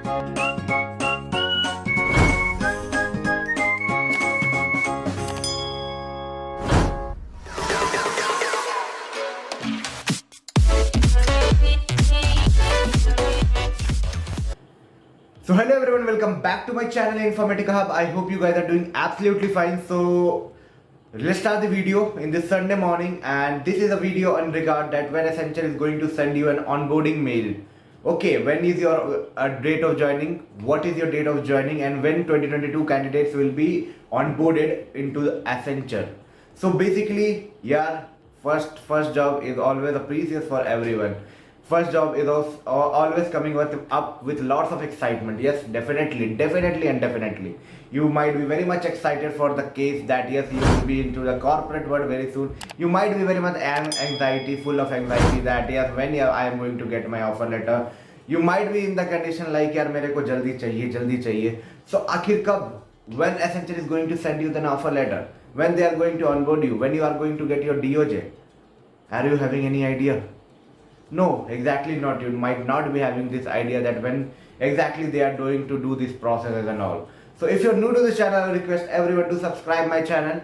So hello everyone, welcome back to my channel Informatica Hub. I hope you guys are doing absolutely fine. So let's start the video in this Sunday morning, and this is a video on regard that when Accenture is going to send you an onboarding mail. Okay, when is your date of joining? What is your date of joining? And when 2022 candidates will be onboarded into the Accenture. So basically, yeah, first job is always a precious for everyone. First job is always coming up with lots of excitement. Yes, definitely. You might be very much excited for the case that yes, you will be into the corporate world very soon. You might be very much full of anxiety that yes, when I am going to get my offer letter. You might be in the condition like यार मेरे को जल्दी चाहिए. So आखिर कब? When Accenture is going to send you the offer letter? When they are going to onboard you? When you are going to get your DOJ? Are you having any idea? No, exactly not. You might not be having this idea that when exactly they are going to do these processes and all. So if you're new to this channel, I request everyone to subscribe my channel.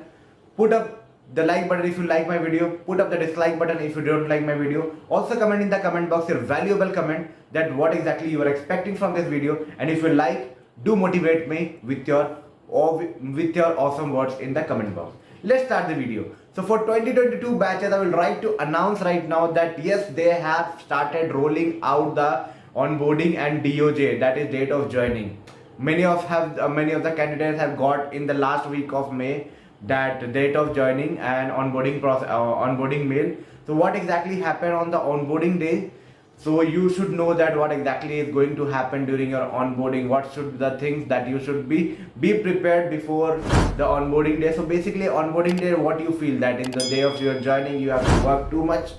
Put up the like button if you like my video. Put up the dislike button if you don't like my video. Also comment in the comment box your valuable comment that what exactly you are expecting from this video. And if you like, do motivate me with your awesome words in the comment box. Let's start the video. So for 2022 batches, I will like to announce right now that yes, they have started rolling out the onboarding and DOJ, that is date of joining. Many of the candidates have got in the last week of May that date of joining and onboarding process, onboarding mail. So what exactly happened on the onboarding day? So you should know that what exactly is going to happen during your onboarding. What should the things that you should be prepared before the onboarding day. So basically onboarding day, what you feel that in the day of your joining you have to work too much,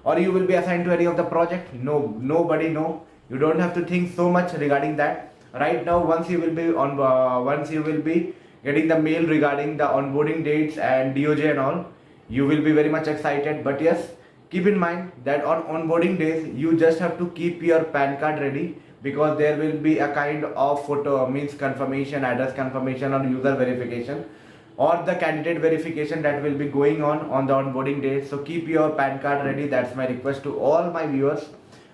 or you will be assigned to any of the project. No, nobody know. You don't have to think so much regarding that. Right now, once you will be getting the mail regarding the onboarding dates and DOJ and all, you will be very much excited. But yes, keep in mind that on onboarding days, you just have to keep your PAN card ready, because there will be a kind of confirmation, address confirmation or user verification or the candidate verification that will be going on the onboarding day. So keep your PAN card ready. That's my request to all my viewers.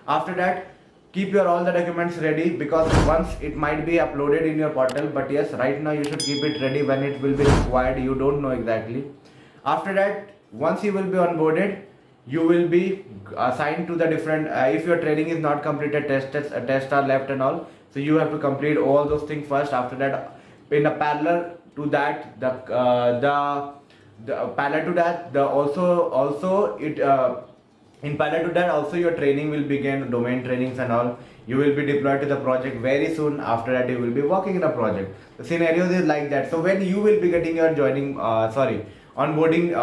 After that, keep your all the documents ready, because once it might be uploaded in your portal, but yes, right now you should keep it ready when it will be required. You don't know exactly. After that, once you will be onboarded, you will be assigned to the different if your training is not completed, tests are left and all, so you have to complete all those things first. After that, in a parallel to that, in parallel to that also your training will begin, domain trainings and all. You will be deployed to the project very soon. After that, you will be working in a project. The scenarios is like that. So when you will be getting your onboarding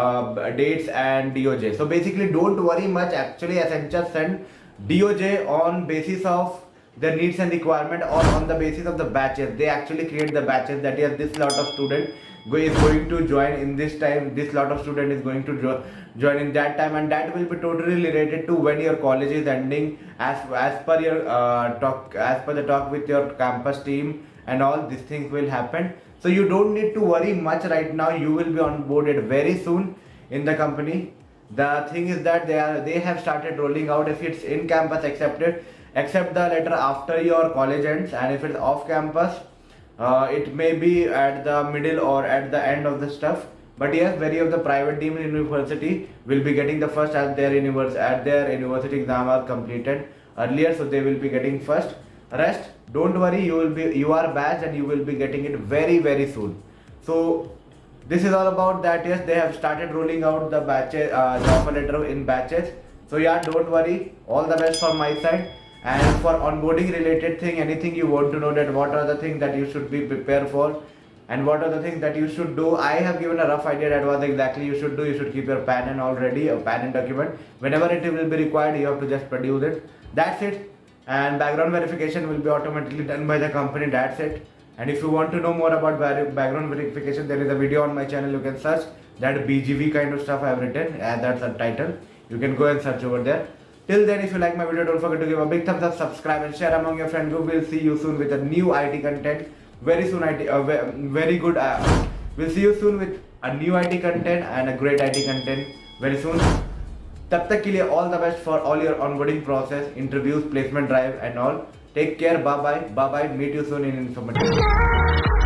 dates and DOJ. So basically don't worry much. Actually Accenture send DOJ on basis of the needs and requirement, or on the basis of the batches. They actually create the batches that yes, this lot of student is going to join in this time, this lot of student is going to join in that time, and that will be totally related to when your college is ending, as per your the talk with your campus team, and all these things will happen. So you don't need to worry much right now. You will be onboarded very soon in the company. The thing is that they have started rolling out. If it's in campus, accept the letter after your college ends, and if it's off campus, it may be at the middle or at the end of the stuff. But yes, very of the private deemed university will be getting the first as their university exam are completed earlier, so they will be getting first. Rest, don't worry, you are batched and you will be getting it very soon. So this is all about that. Yes, they have started rolling out the batches, the offer letter in batches. So yeah, don't worry, all the best from my side. And for onboarding related thing, anything you want to know, that what are the things that you should be prepared for and what are the things that you should do, I have given a rough idea that what exactly you should do. You should keep your PAN and already a PAN and document. Whenever it will be required, you have to just produce it. That's it. And background verification will be automatically done by the company. That's it. And if you want to know more about background verification, there is a video on my channel. You can search that BGV kind of stuff I have written, and that's a title. You can go and search over there. Till then, if you like my video, don't forget to give a big thumbs up, subscribe and share among your friend group. We'll see you soon with a new IT content. Very soon, very good. We'll see you soon with a new IT content and a great IT content very soon. तब तक के लिए all the best for all your onboarding process, interviews, placement drive and all. Take care. Bye bye. Meet you soon in informative.